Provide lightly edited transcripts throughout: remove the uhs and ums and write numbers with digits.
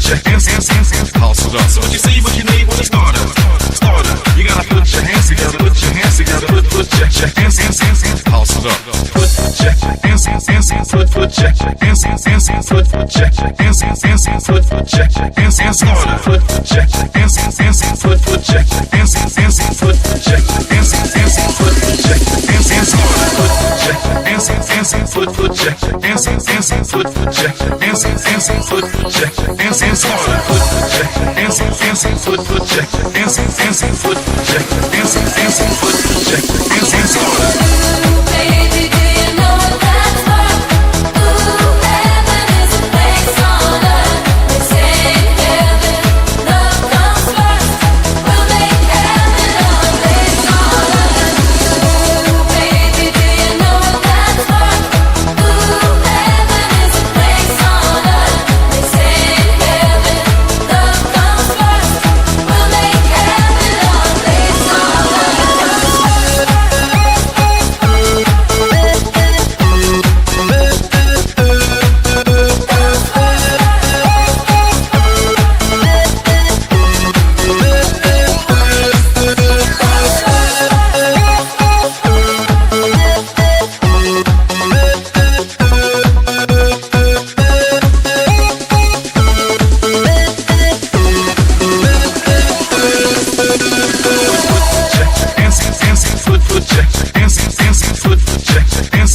check, dance, house it up. So what you see, what you need when you start up. You gotta put your hands together, put your hands together, put check, dance, house it up. Put check, dance, foot check, dance, foot check, dance, foot check, dance, start up. Foot check, dance, foot check, dance, foot check, dance, foot check, dance, start up. Foot check, dance, foot check, dance, foot check, dance, foot check, dance, start up. Foot check, dance, foot check, dance, foot check, dance, foot check, dance, start up. Baby, do you know that's love? Ooh, heaven is a place on earth. They say heaven, love comes first. We'll make heaven a place on earth. Ooh, baby, do you know that's love? Ooh, heaven is a place on earth. They say heaven, love comes first. We'll make heaven a place on Foot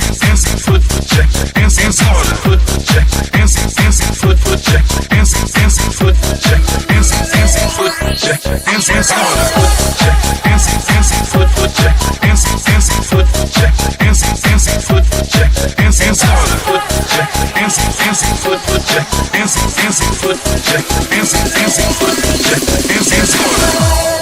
check,